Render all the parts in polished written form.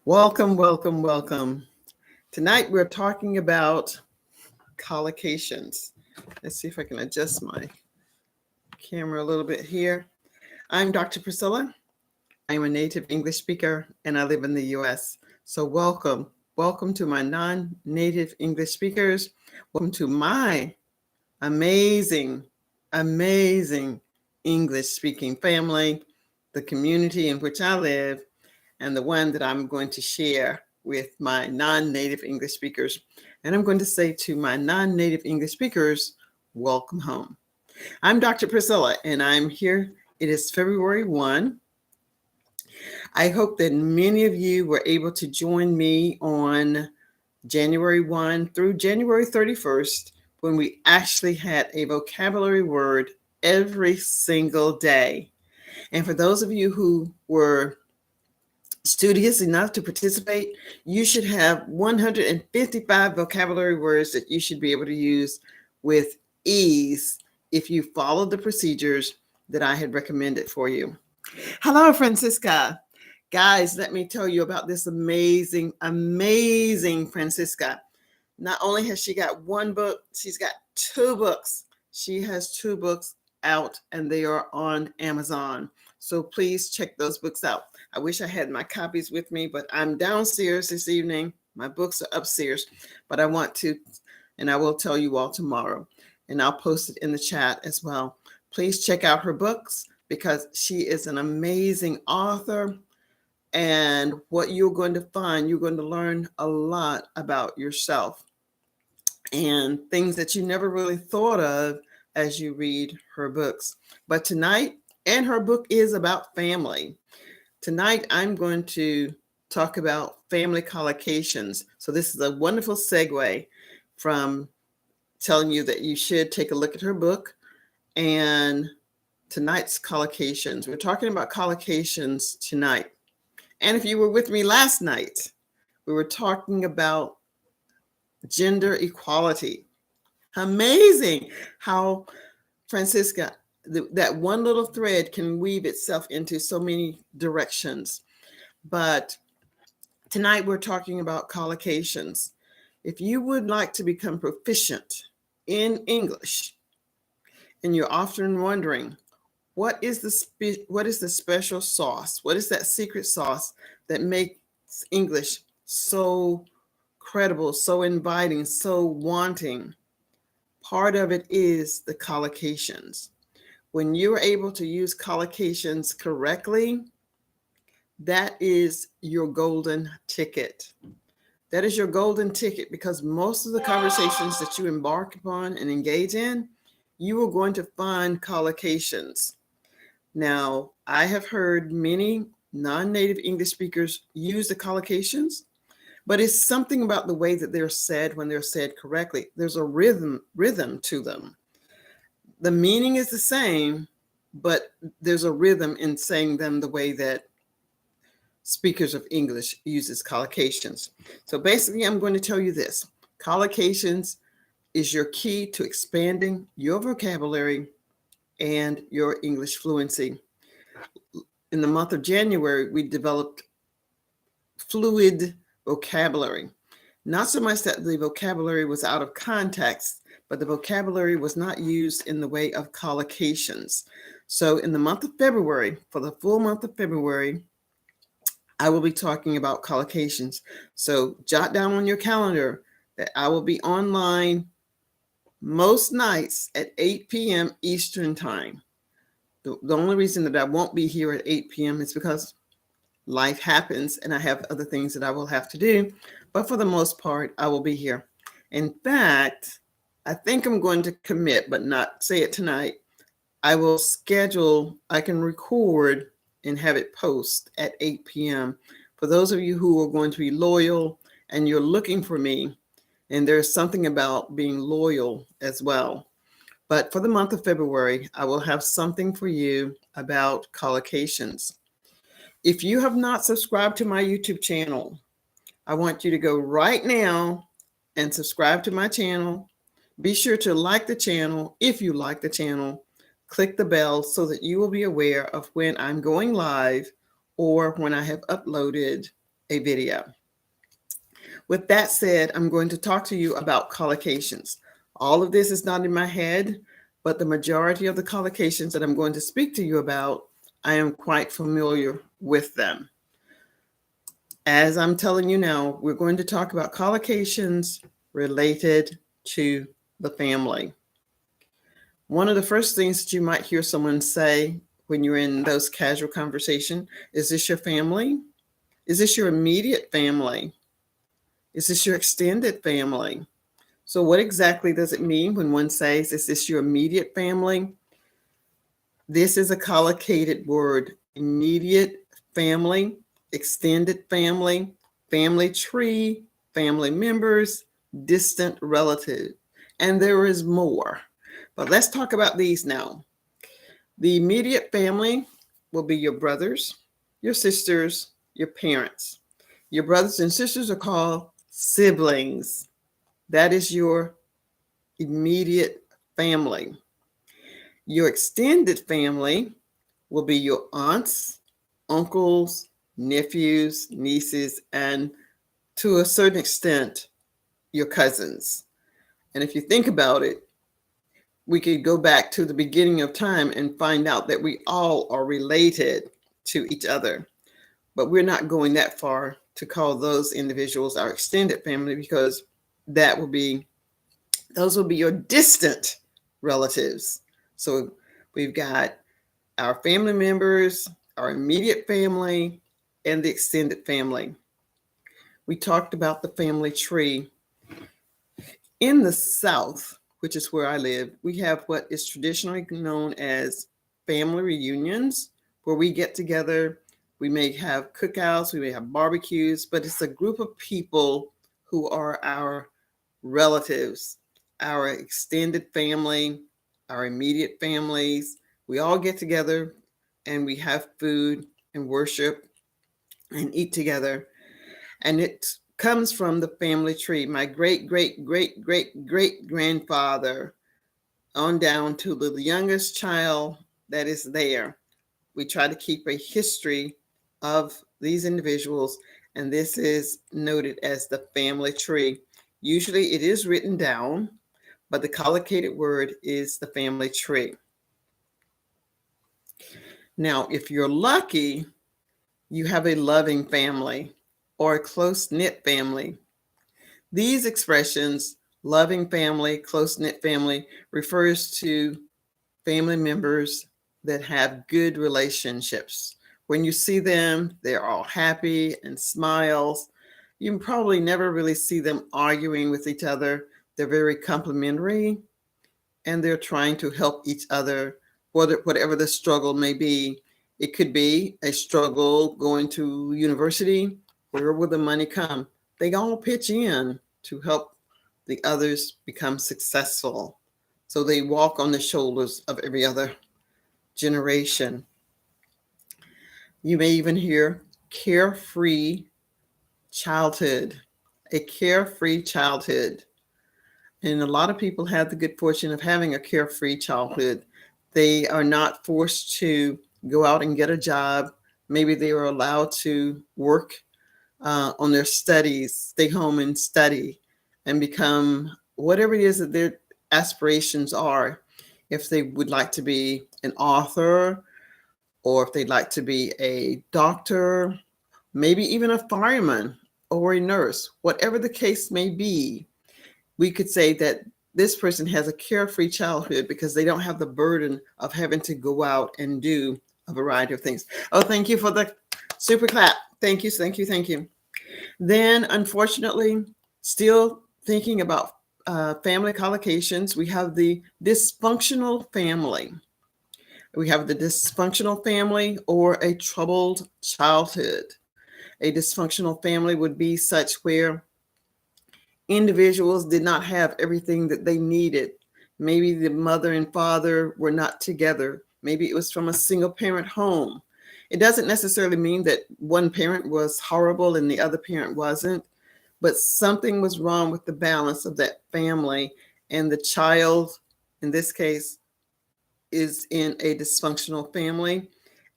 Welcome, welcome, welcome. Tonight we're talking about collocations. Let's see if I can adjust my camera a little bit here. I'm Dr. Priscilla. I'm a native English speaker and I live in the US. So welcome. Welcome to my non-native English speakers. Welcome to my amazing, amazing English speaking family, the community in which I live, and the one that I'm going to share with my non-native English speakers. And I'm going to say to my non-native English speakers, welcome home. I'm Dr. Priscilla, and I'm here. It is February 1. I hope that many of you were able to join me on January 1 through January 31st, when we actually had a vocabulary word every single day. And for those of you who were studious enough to participate, you should have 155 vocabulary words that you should be able to use with ease if you follow the procedures that I had recommended for you. Hello, Francisca. Guys, let me tell you about this amazing, amazing Francisca. Not only has she got one book, she's got two books. She has two books out and they are on Amazon. So please check those books out. I wish I had my copies with me, but I'm downstairs this evening. My books are upstairs, but I want to, and I will tell you all tomorrow, and I'll post it in the chat as well. Please check out her books because she is an amazing author. And what you're going to find, you're going to learn a lot about yourself and things that you never really thought of as you read her books. But tonight, and her book is about family. Tonight, I'm going to talk about family collocations. So this is a wonderful segue from telling you that you should take a look at her book and tonight's collocations. We're talking about collocations tonight. And if you were with me last night, we were talking about gender equality. Amazing how Francisca, that one little thread can weave itself into so many directions. But tonight we're talking about collocations. If you would like to become proficient in English, and you're often wondering, what is the special sauce? What is that secret sauce that makes English so credible, so inviting, so wanting? Part of it is the collocations. When you're able to use collocations correctly, that is your golden ticket. That is your golden ticket because most of the conversations that you embark upon and engage in, you are going to find collocations. Now, I have heard many non-native English speakers use the collocations, but it's something about the way that they're said when they're said correctly. There's a rhythm to them. The meaning is the same, but there's a rhythm in saying them the way that speakers of English uses collocations. So basically, I'm going to tell you this. Collocations is your key to expanding your vocabulary and your English fluency. In the month of January, we developed fluid vocabulary. Not so much that the vocabulary was out of context, but the vocabulary was not used in the way of collocations. So in the month of February, for the full month of February, I will be talking about collocations. So jot down on your calendar that I will be online most nights at 8 p.m. Eastern time. The only reason that I won't be here at 8 p.m. is because life happens and I have other things that I will have to do. But for the most part, I will be here. In fact, I think I'm going to commit, but not say it tonight. I can record and have it post at 8 p.m. For those of you who are going to be loyal and you're looking for me, and there's something about being loyal as well. But for the month of February, I will have something for you about collocations. If you have not subscribed to my YouTube channel, I want you to go right now and subscribe to my channel. Be sure to like the channel. If you like the channel, click the bell so that you will be aware of when I'm going live or when I have uploaded a video. With that said, I'm going to talk to you about collocations. All of this is not in my head, but the majority of the collocations that I'm going to speak to you about, I am quite familiar with them. As I'm telling you now, we're going to talk about collocations related to the family. One of the first things that you might hear someone say when you're in those casual conversations, is this your family? Is this your immediate family? Is this your extended family? So what exactly does it mean when one says, is this your immediate family? This is a collocated word: immediate family, extended family, family tree, family members, distant relative. And there is more. But let's talk about these now. The immediate family will be your brothers, your sisters, your parents. Your brothers and sisters are called siblings. That is your immediate family. Your extended family will be your aunts, uncles, nephews, nieces, and to a certain extent, your cousins. And if you think about it, we could go back to the beginning of time and find out that we all are related to each other. But we're not going that far to call those individuals our extended family, because those will be your distant relatives. So we've got our family members, our immediate family, and the extended family. We talked about the family tree. In the South, which is where I live, we have what is traditionally known as family reunions, where we get together. We may have cookouts, we may have barbecues, but it's a group of people who are our relatives, our extended family, our immediate families. We all get together and we have food and worship and eat together. And it comes from the family tree. My great, great, great, great, great grandfather on down to the youngest child that is there. We try to keep a history of these individuals, and this is noted as the family tree. Usually it is written down, but the collocated word is the family tree. Now, if you're lucky, you have a loving family or a close-knit family. These expressions, loving family, close-knit family, refers to family members that have good relationships. When you see them, they're all happy and smiles. You probably never really see them arguing with each other. They're very complimentary, and they're trying to help each other, whatever the struggle may be. It could be a struggle going to university. Where will the money come? They all pitch in to help the others become successful. So they walk on the shoulders of every other generation. You may even hear carefree childhood, a carefree childhood. And a lot of people have the good fortune of having a carefree childhood. They are not forced to go out and get a job. Maybe they are allowed to work on their studies, stay home and study, and become whatever it is that their aspirations are. If they would like to be an author, or if they'd like to be a doctor, maybe even a fireman or a nurse, whatever the case may be, we could say that this person has a carefree childhood because they don't have the burden of having to go out and do a variety of things. Oh, thank you for the super clap. Thank you, thank you, thank you. Then, unfortunately, still thinking about family collocations, we have the dysfunctional family. We have the dysfunctional family or a troubled childhood. A dysfunctional family would be such where individuals did not have everything that they needed. Maybe the mother and father were not together. Maybe it was from a single parent home. It doesn't necessarily mean that one parent was horrible and the other parent wasn't, but something was wrong with the balance of that family. And the child, in this case, is in a dysfunctional family,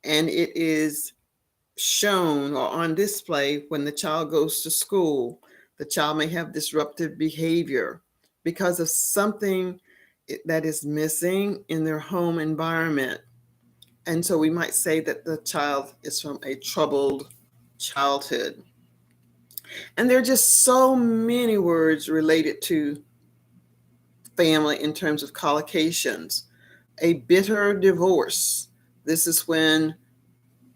and it is shown or on display when the child goes to school. The child may have disruptive behavior because of something that is missing in their home environment. And so we might say that the child is from a troubled childhood. And there are just so many words related to family in terms of collocations. A bitter divorce. This is when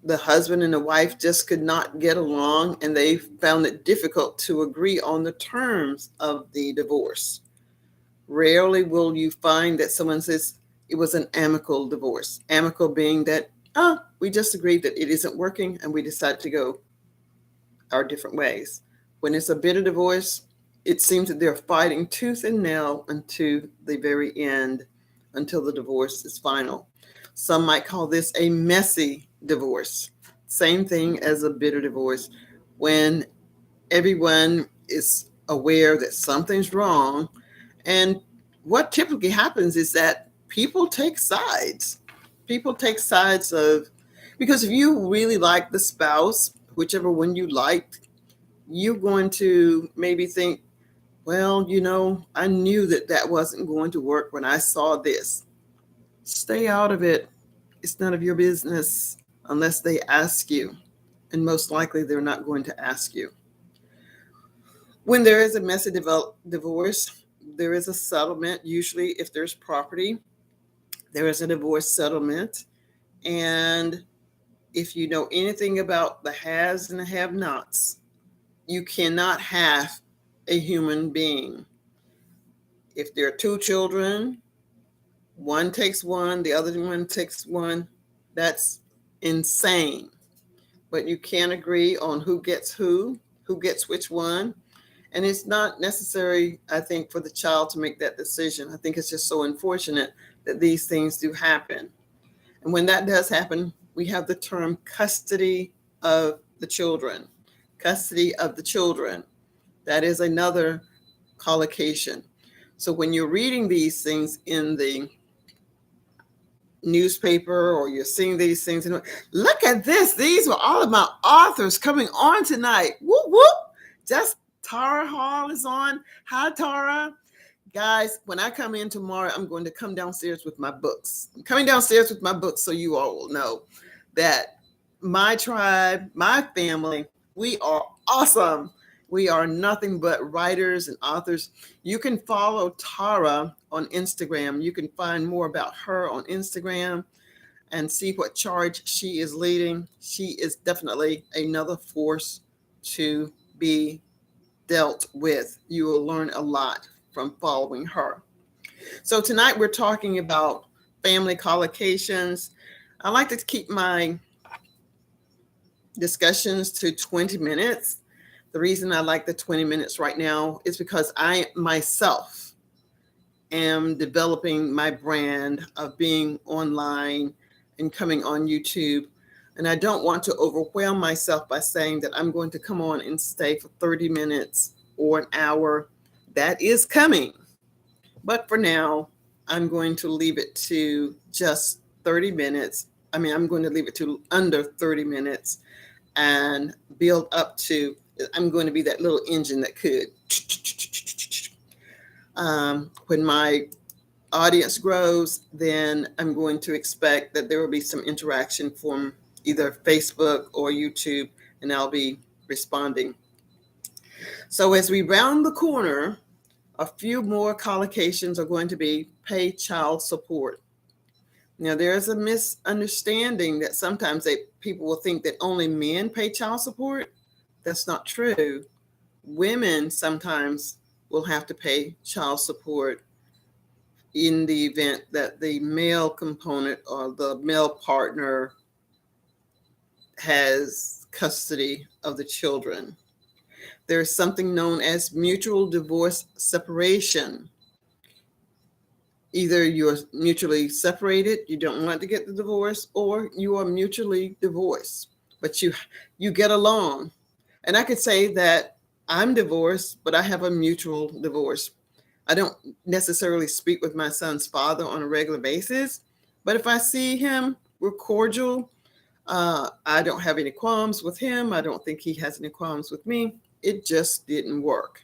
the husband and the wife just could not get along and they found it difficult to agree on the terms of the divorce. Rarely will you find that someone says it was an amicable divorce. Amicable being that, we just agreed that it isn't working and we decide to go our different ways. When it's a bitter divorce, it seems that they're fighting tooth and nail until the very end, until the divorce is final. Some might call this a messy divorce. Same thing as a bitter divorce. When everyone is aware that something's wrong, and what typically happens is that people take sides. People take sides because if you really like the spouse, whichever one you liked, you're going to maybe think, well, I knew that wasn't going to work when I saw this. Stay out of it. It's none of your business unless they ask you. And most likely they're not going to ask you. When there is a messy divorce, there is a settlement. Usually if there's property, there is a divorce settlement. And if you know anything about the haves and the have-nots, you cannot have a human being. If there are two children, one takes one, the other one takes one, that's insane. But you can't agree on who gets which one. And it's not necessary, I think, for the child to make that decision. I think it's just so unfortunate that these things do happen. And when that does happen, we have the term custody of the children. Custody of the children. That is another collocation. So when you're reading these things in the newspaper or you're seeing these things, look at this. These were all of my authors coming on tonight. Whoop, whoop. Just Tara Hall is on. Hi, Tara. Guys, when I come in tomorrow, I'm going to come downstairs with my books. I'm coming downstairs with my books so you all will know that my tribe, my family, we are awesome. We are nothing but writers and authors. You can follow Tara on Instagram. You can find more about her on Instagram and see what charge she is leading. She is definitely another force to be dealt with. You will learn a lot from following her. So tonight we're talking about family collocations. I like to keep my discussions to 20 minutes. The reason I like the 20 minutes right now is because I myself am developing my brand of being online and coming on YouTube. And I don't want to overwhelm myself by saying that I'm going to come on and stay for 30 minutes or an hour. That is coming. But for now, I'm going to leave it to just 30 minutes. I'm going to leave it to under 30 minutes and build up to, I'm going to be that little engine that could. When my audience grows, then I'm going to expect that there will be some interaction from either Facebook or YouTube, and I'll be responding. So as we round the corner, a few more collocations are going to be pay child support. Now, there is a misunderstanding that sometimes people will think that only men pay child support. That's not true. Women sometimes will have to pay child support in the event that the male component or the male partner has custody of the children. There is something known as mutual divorce separation. Either you're mutually separated, you don't want to get the divorce, or you are mutually divorced, but you get along. And I could say that I'm divorced, but I have a mutual divorce. I don't necessarily speak with my son's father on a regular basis, but if I see him, we're cordial. I don't have any qualms with him. I don't think he has any qualms with me. It just didn't work.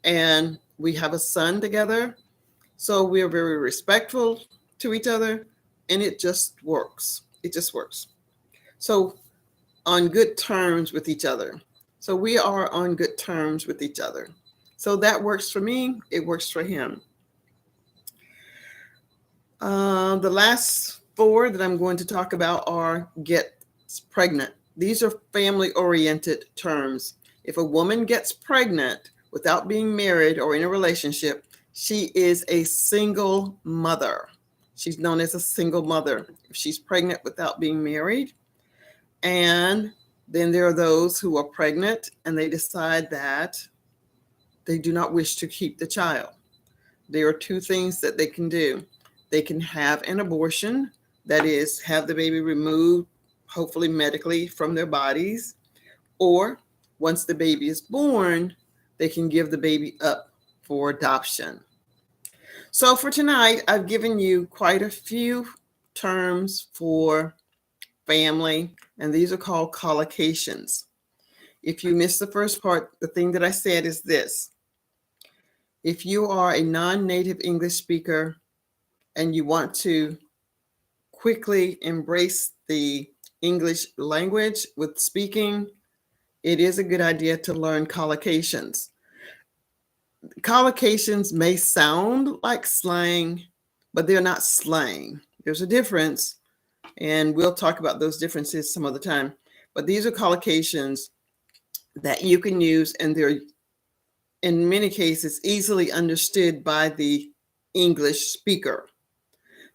And we have a son together. So we are very respectful to each other. And it just works. It just works. So on good terms with each other. So we are on good terms with each other. So that works for me. It works for him. The last four that I'm going to talk about are gets pregnant. These are family-oriented terms. If a woman gets pregnant without being married or in a relationship, she is a single mother. She's known as a single mother if she's pregnant without being married. And then there are those who are pregnant and they decide that they do not wish to keep the child. There are two things that they can do. They can have an abortion, that is, have the baby removed, hopefully medically, from their bodies. Or once the baby is born, they can give the baby up for adoption. So for tonight, I've given you quite a few terms for family, and these are called collocations. If you missed the first part, the thing that I said is this. If you are a non-native English speaker and you want to quickly embrace the English language with speaking, it is a good idea to learn collocations. Collocations may sound like slang, but they're not slang. There's a difference, and we'll talk about those differences some other time. But these are collocations that you can use, and they're, in many cases, easily understood by the English speaker.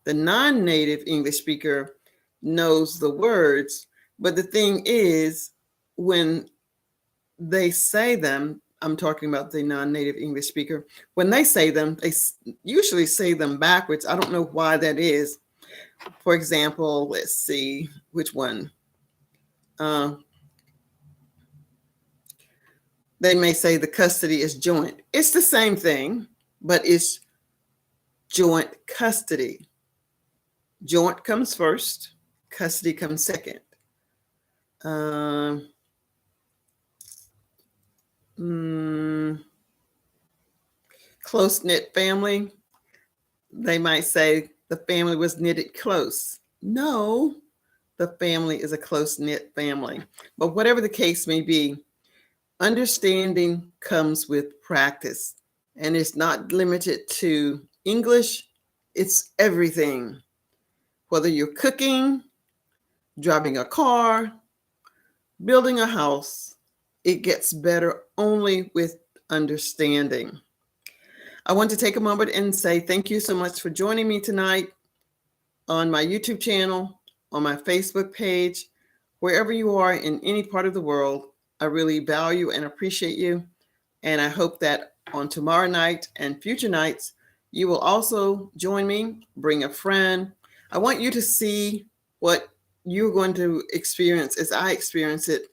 The non-native English speaker knows the words, but the thing is, when they say them, I'm talking about the non-native English speaker, when they say them, they usually say them backwards. I don't know why that is. For example, let's see which one. They may say the custody is joint. It's the same thing, but it's joint custody. Joint comes first, custody comes second. Close-knit family, they might say the family was knitted close. No, the family is a close-knit family. But whatever the case may be, understanding comes with practice, and it's not limited to English. It's everything. Whether you're cooking, driving a car, building a house, it gets better only with understanding. I want to take a moment and say thank you so much for joining me tonight on my YouTube channel, on my Facebook page, wherever you are in any part of the world. I really value and appreciate you. And I hope that on tomorrow night and future nights, you will also join me, bring a friend. I want you to see what you're going to experience as I experience it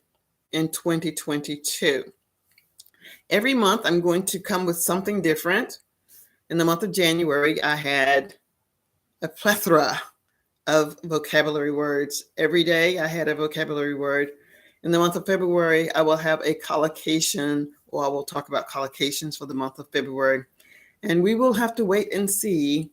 in 2022. Every month, I'm going to come with something different. In the month of January, I had a plethora of vocabulary words. Every day, I had a vocabulary word. In the month of February, I will have a collocation, or I will talk about collocations for the month of February. And we will have to wait and see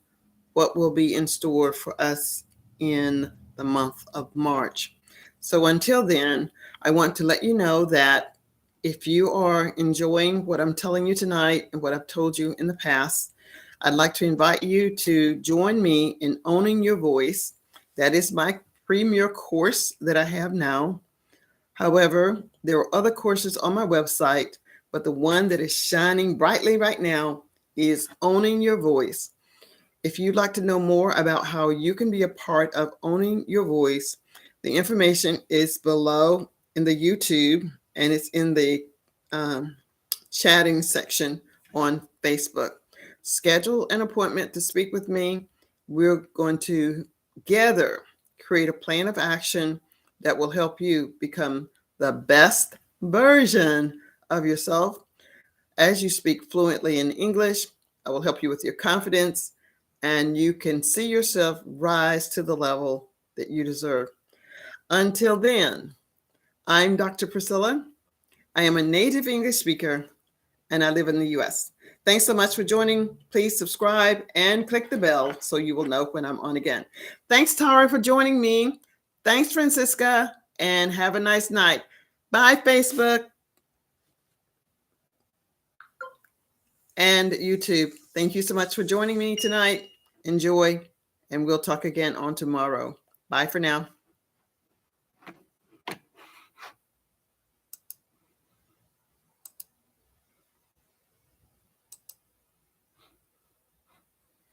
what will be in store for us in the month of March. So until then, I want to let you know that if you are enjoying what I'm telling you tonight and what I've told you in the past, I'd like to invite you to join me in Owning Your Voice. That is my premier course that I have now. However, there are other courses on my website, but the one that is shining brightly right now is Owning Your Voice. If you'd like to know more about how you can be a part of Owning Your Voice, the information is below in the YouTube, and it's in the chatting section on Facebook. Schedule an appointment to speak with me. We're going to together create a plan of action that will help you become the best version of yourself. As you speak fluently in English, I will help you with your confidence, and you can see yourself rise to the level that you deserve. Until then, I'm Dr. Priscilla. I am a native English speaker and I live in the US. Thanks so much for joining. Please subscribe and click the bell so you will know when I'm on again. Thanks, Tara, for joining me. Thanks, Francisca, and have a nice night. Bye, Facebook and YouTube. Thank you so much for joining me tonight. Enjoy, and we'll talk again on tomorrow. Bye for now.